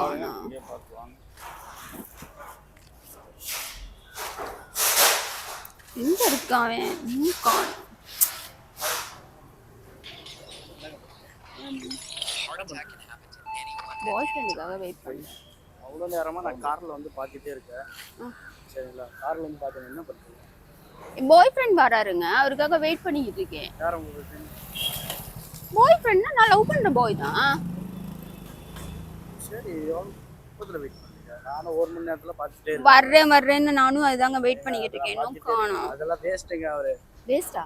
காணா எங்க இருக்கான் காணா பாய் ஃப்ரெண்டுக்காக வெயிட் பண்ணேன். அவ்வளோ நேரமா நான் கார்ல வந்து பார்த்துட்டே இருக்கேன். சரிங்களா, கார்ல வந்து பார்த்தீங்க என்ன பண்ணுறீங்க? பாய் ஃப்ரெண்ட் வராருங்க, அவருக்காக வெயிட் பண்ணிக்கிட்டு இருக்கேன். யார் உங்களுக்கு பாய் ஃப்ரெண்ட்னா நான் லவ் பண்ற பாய் தான். சரி, எவ்வளோ வெயிட் பண்ணுறீங்க? நானும் 1 மணி நேரத்தில் பார்த்துட்டே இருக்கேன். வர்றேன்னு நானும் அதுதாங்க வெயிட் பண்ணிக்கிட்டு இருக்கேன். இன்னும் காணோம். அதெல்லாம் வேஸ்ட்டுங்க. அவரு வேஸ்டா?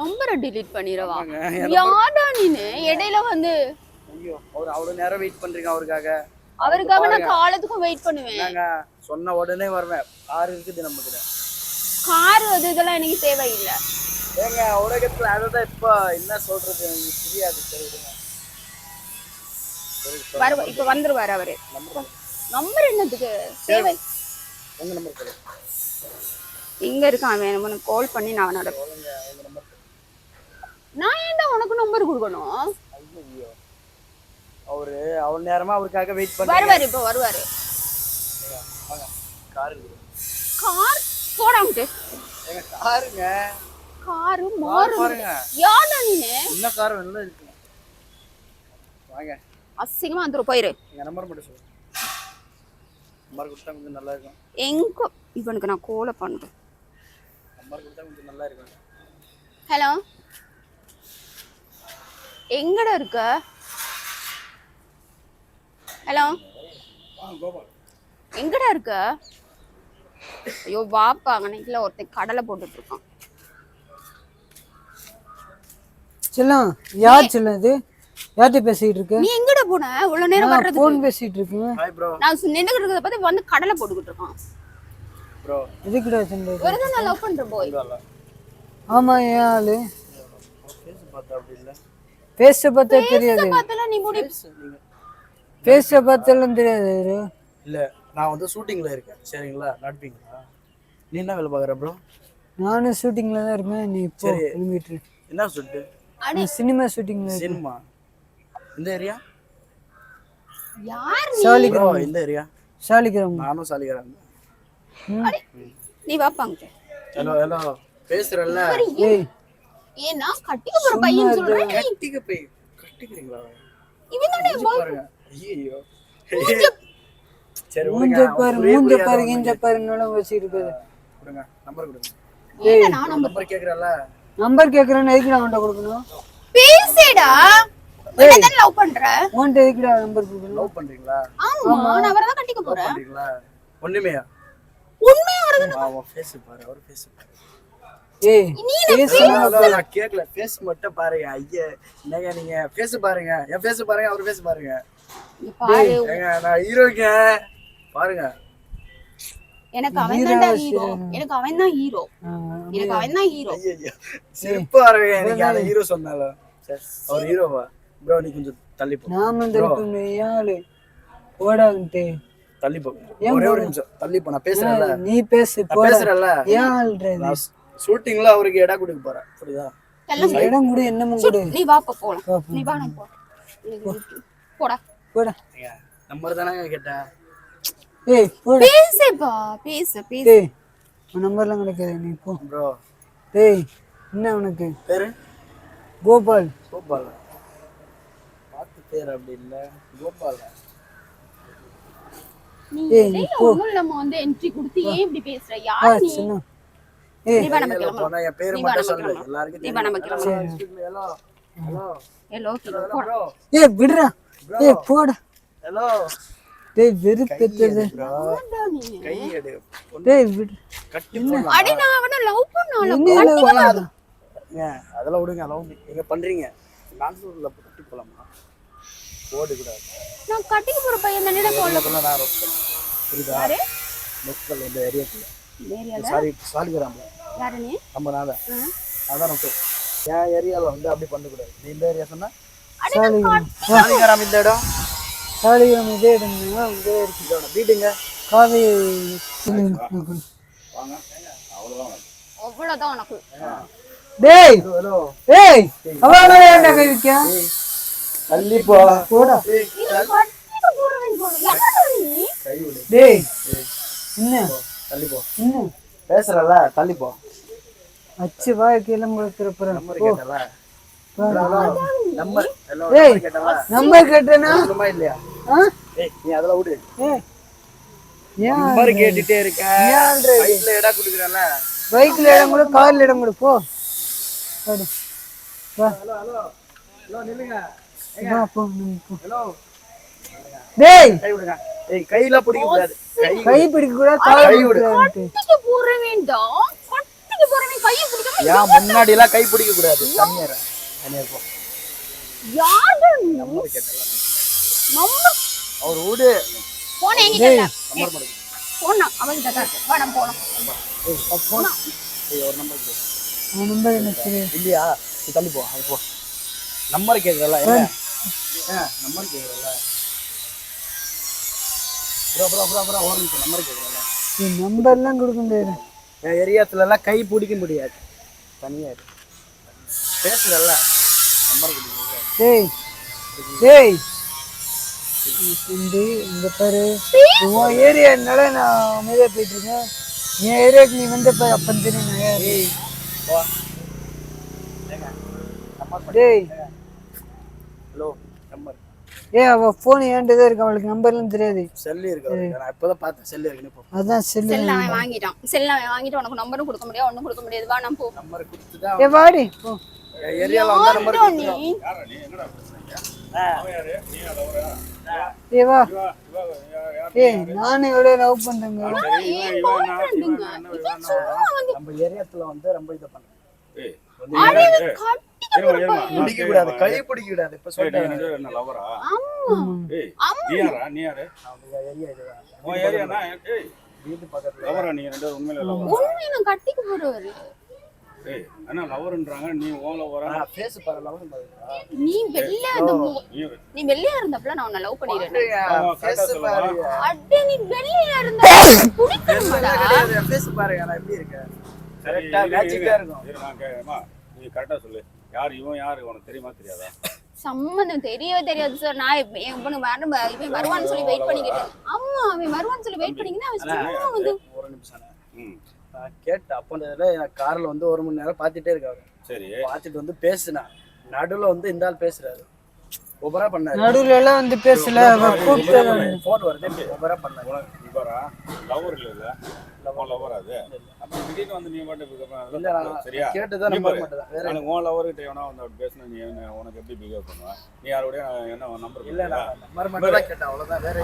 நம்பரை டிலீட் பண்ணிரவா? ஆமாங்க. யாரா நீனு இடையில வந்து? ஐயோ, அவர் அவ்வளோ நேரம் வெயிட் பண்றீங்க அவருக்காக நான் காலத்துக்கும் வெயிட் பண்ணுவேன். நாங்க சொன்ன உடனே வருவேன். கார் இருக்குது நம்ம கிட்ட. கார் இதெல்லாம் எனக்கு தேவையில்லை. ஏங்க உலகத்துல அதுதான் இப்ப என்ன சொல்றது எனக்கு தெரியாது. இப்ப வந்துருவாரு அவரு. நம்பர் என்னதுக்கு தேவை? உங்க நம்பர் சொல்லு. இங்க இருக்கான், வேணும் கால் பண்ணி நான் அவனோட நான் ஏன்டா உனக்கு நம்பர் கொடுக்கணும்? ஐயோ, அவரு அவ்வளவு நேரமா அவருக்காக வெயிட் பண்ணி வருவாரு. இப்ப வருவாரு. கார் போடாமட்டு ஏங்க காருங்க. காரு மாறு பாருங்க. யாரா நீனு? என்ன கார் வேணும்ல இருக்கு. வாங்க, அசிங்கமா வந்துரு. போயிரு. எங்க நம்பர் மட்டும் சொல்லு. நம்பர் கொடுத்தா கொஞ்சம் நல்லா இருக்கும். எங்க இவனுக்கு நான் கோல பண்றேன். நம்பர் கொடுத்தா கொஞ்சம் நல்லா இருக்கும். ஹலோ, எங்கடா இருக்க? ஹலோ, எங்கடா இருக்க? ஐயோ வாப்பா, அங்கனைக்குல ஒருத்தன் கடலை போட்டுட்டு இருக்கான். செல்லம், யார் செல்லம் இது? யார்கிட்ட பேசிட்டு இருக்க? நீ எங்கடா போன? இவ்வளவு நேரம் வர்றதுக்கு போன் பேசிட்டு இருக்கேன். Hi bro. நான் நின்னுகிட்டு இருக்கத பார்த்து வந்து கடலை போட்டுக்கிட்டு இருக்கான். ப்ரோ எதுக்குடா சண்டை? ஒருதான் நான் லவ் பண்ற போய். ஆமா, ஏன் ஆளு? பேச பார்த்தா அப்படி இல்ல. பேச பார்த்தா தெரியாது. பார்த்தல நீ முடி பேச பார்த்தாலும் தெரியாது. இல்ல, நான் வந்து ஷூட்டிங்ல இருக்கேன். சரிங்களா, நடிப்பீங்களா? நீ என்ன வேலை பாக்குற ப்ரோ? நானும் ஷூட்டிங்ல தான் இருக்கேன். நீ இப்போ கிளம்பிட்டு என்ன ஷூட்டு? சினிமா ஷூட்டிங்ல. சினிமா இந்த ஏரியா? யார் ப்ரோ? இந்த ஏரியா சாலிகிராம். நானும் சாலிகிராம். நீ வாப்பாங்க. Hello hello, பேசுறல்ல. ஏய், ஏன்னா கட்டிக்க போற பையன் சொல்றேன். கட்டிக்கிறீங்களா? இவன் தானே பாருங்க. ஐயோ, சரி மூஞ்ச பாரு இஞ்ச பாருன்னு வச்சிட்டு இருக்காது. கொடுங்க, நம்பர் கொடுங்க. ஏய், நான் நம்பர் கேக்குறல்ல. நம்பர் கேக்குறேன்னு எதுக்கு நான் உன்கிட்ட கொடுக்கணும்? பேசேடா. என்ன லவ் பண்ற? உன்கிட்ட எதுக்குடா நம்பர் கொடுக்கணும்? லவ் பண்றீங்களா? ஆமா, நான் அவரை தான் கட்டிக்க போறேன். பண்றீங்களா? ஒண்ணுமேயா? உண்மையா வருது. அவன் ஃபேஸ் பாரு, அவர் ஃபேஸ் பாரு. ஏய், நான் கேக்கல, ஃபேஸ் மட்டும் பாருங்க. ஐயா, என்னங்க நீங்க ஃபேஸ் பாருங்க, என் ஃபேஸ் பாருங்க, அவர் ஃபேஸ் பாருங்க. பாரு, ஏங்க நான் ஹீரோங்க. பாருங்க, எனக்கு அவன் தான் ஹீரோ. எனக்கு அவன் தான் ஹீரோ. எனக்கு அவன் தான் ஹீரோ. ஐயா சிரிப்பா பாருங்க. எனக்கு அந்த ஹீரோ சொன்னால அவர் ஹீரோவா? ப்ரோ நீ கொஞ்சம் தள்ளி போ. நாம இந்த யாரு ஓடான்ட்டு தள்ளி போ. ஒரே ஒரு நிமிஷம் தள்ளி போ. நான் பேசுறேன்ல. நீ பேசு. பேசுறேன்ல. ஏன் ஷூட்டிங்ல அவருக்கு இடம் கொடுக்க போறேன். புரியுதா? இடம் கூட என்னமோ கூட. நீ வாப்பா போலாம். நீ வா, நான் போடா போடா. நம்பர் தானே கேட்டா? ஏய் போடா. பேசேப்பா, பேசு. ஏய், உன் நம்பர்லாம் கிடைக்காது. நீ போ ப்ரோ. ஏய், என்ன உனக்கு பேரு? கோபால். கோபால் பாத்து பேர் அப்படி இல்ல, கோபால். நீ ஒண்ணுலமா வந்து என்ட்ரி கொடுத்து ஏன் இப்படி பேசுற? யார் நீ? ஏய், நீ வா, நம்ம கிளம்பலாம். போனா என் பேர் மட்டும் சொல்லு. எல்லாருக்கும் நீ வா, நம்ம கிளம்பலாம். Hello hello hello bro. ஏய் விடுடா. ஏய் போடா. ஹலோ. டேய் வெறுப்பேத்துது. கை எடு. டேய் விடு. கட்டி போடலாம். அடி, நான் அவனை லவ் பண்ணால. அதெல்லாம் விடுங்க. லவ் நீங்க பண்றீங்க. நான்சூர்ல கட்டி போலாமா? போடு கூட. நான் கட்டிக்க போற பையன் தானே போல. நான் ரோக்கல். புரியுதா? லோக்கல் இந்த ஏரியாக்குள்ள. ஏரியால சாலிகிராம்ல. யாரு நீ? நம்ம நாத. அதான் ஓகே. என் ஏரியால வந்து அப்படி பண்ண கூடாது. நீ இந்த ஏரியா சொன்னா? சாலிகிராம் இந்த இடம். சாலிகிராம் இதே இடம்னா இதே இருக்கு. இதோட வீடுங்க. காவி வாங்க. அவ்வளவுதான் உனக்கு. டேய் ஹலோ. ஏய், அவளே என்ன கை வைக்க? தள்ளி போ. போடா. ஏய், கட்டிக்கு போடுவேன் போடு. யாரு நீ? கை விடு. டேய் என்ன தள்ளி போ. என்ன பேசுறல தள்ளி போ. அச்சு வாய கீழே முழுக்கிறப்புறம் நம்பர் கேட்டல. நம்பர் ஹலோ ஏய் நம்பர் கேட்டல. நம்பர் கேட்டேனா சொல்லுமா இல்லையா? ஆ? ஏய் நீ அதல விடு. ஏய் ஏன் நம்பர் கேட்டுட்டே இருக்க. ஏன்டா இது? கையில எடா குடுக்குறல. பைக்ல இடம் கூட கார்ல இடம் கூட போ போடு. வா ஹலோ ஹலோ. ஹலோ நில்லுங்க. வா போ நீ போ. ஹலோ. டேய் கை விடுங்க. ஏய் கையில பிடிக்க கூடாது. கை பிடிக்க கூட கால் பிடிக்க கூடாது. கட்டிக்கு போட வேண்டாம். கட்டிக்கு போட வேண்டாம். கையை பிடிக்காம ஏன் முன்னாடி எல்லாம் கை பிடிக்க கூடாது. தனியார. தனியார போ. யாரு நீ? நம்பர் கேட்டல. நம்பர் அவர் விடு. போன் என்கிட்ட இல்ல. நம்பர் போடு. போன் அவங்கிட்ட தான் இருக்கு. வா நம்ம போலாம். ஏய் போன். ஏய் ஒரு நம்பர் கொடு. அவன் நம்பர் எனக்கு தெரியாது. இல்லையா? நீ தள்ளி போ. அது போ. நம்பர் கேக்குறல. என்ன? நம்பர் கேக்குறல. ப்ரோ ஒரு நிமிஷம் நம்பர் கேக்குறல. நீ நம்பர்லாம் கொடுக்க முடியாது. என் ஏரியாத்துல எல்லாம் கை பிடிக்க முடியாது. தனியா இரு. பேசுறல. நம்பர் கொடுங்க. டேய் டேய் இந்த இந்த பாரு உன் ஏரியானால நான் அமைதியா போயிட்டு இருக்கேன். என் ஏரியாவுக்கு நீ வந்த பாரு அப்ப தெரியும் நான் யாரு. ஏய் போ. ஏங்க நம்பர் டேய் ஹலோ நம்பர் ஏய் அவ போன் ஏன்டதே இருக்கு. அவளுக்கு நம்பர்லாம் தெரியாது. செல்லு இருக்கு அவருக்கு. நான் இப்பதான் பார்த்தேன் செல்லு இருக்குன்னு. போ. அதான் செல்லு. செல்ல அவன் வாங்கிட்டான். செல்ல அவன் வாங்கிட்டு உனக்கு நம்பரும் கொடுக்க முடியாது. ஒண்ணும் கொடுக்க முடியாது. வா நம்ம போ. நம்பர் கொடுத்துட்டா ஏ வாடி போ. என் ஏரியால வந்தா நம்பர் யாருடா நீ? ஏ வா ஏய் நானே இவளே லவ் பண்றேங்க. ஏன் boyfriend-ங்க? இவன் சும்மா வந்து நம்ம ஏரியாத்துல வந்து ரொம்ப இத பண்றேன். அடே இவன் கட்டிக்கு போடுப்பா. பிடிக்க கூடாது. கை பிடிக்க கூடாது. இப்ப சொல்றேன். ஆமா. நம்ம ஏரியா இதுதான். வீட்டு பக்கத்துல உண்மை நான் கட்டிக்கு போடுவாரு. ஃபேஸ் பாரு லவ் பாரு. நீ வெள்ளையா நீ வெள்ளையா இருந்தப்பல நான் உன்னை லவ் பண்ணிடுறேன். ஃபேஸ் பாரு. அடே நீ வெள்ளையா இருந்த புடிக்கணும்டா. ஃபேஸ் பாரு. நான் எப்படி இருக்கேன்? கரெக்ட்டா மேட்சிங்கா இருக்கும். சம்மந்தம் தெரியவே தெரியாது சார். நான் என் பொண்ணு இவன் வருவான்னு சொல்லி வெயிட் பண்ணிக்கிட்டு. ஆமா அவன் வருவான்னு சொல்லி வெயிட் பண்ணிக்கிட்டு அவன் சும்மா வந்து ஒரு நிமிஷம். நான் கேட்டேன். அப்போ எனக்கு கார்ல வந்து 1 மணி நேரம் பாத்துட்டே இருக்காரு. சரி பாத்துட்டு வந்து பேசுனா நடுவுல வந்து இந்த ஆள் பேசுறாரு. ஒபரா பண்ணாரு. நடுவுல எல்லாம் வந்து பேசல. அவ கூப்பிட்டு போன் வருது. ஒபரா பண்ணாரு. கேட்டுதான் நம்ப மாட்டேன். வேற இல்ல நான் நம்பர் மட்டும் தான் கேட்டேன். அவ்வளவுதான். வேற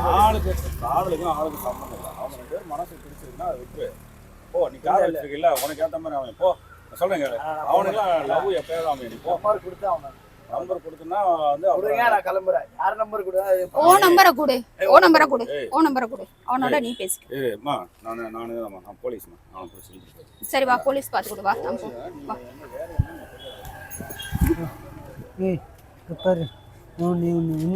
நம்பர் கொடுத்து அவன் நம்பர் கொடுத்தனா வந்து அவரே நான் கிளம்புறேன். யார் நம்பர் கொடு? ஓ நம்பரை கொடு. ஓ நம்பரை கொடு. ஓ நம்பரை கொடு. அவனோட நீ பேசு. நான் போலீஸ்மா. சரி வா போலீஸ் பாத்து கொடு. வா நம்ம போ. வா. ஏய் பாரு. நீ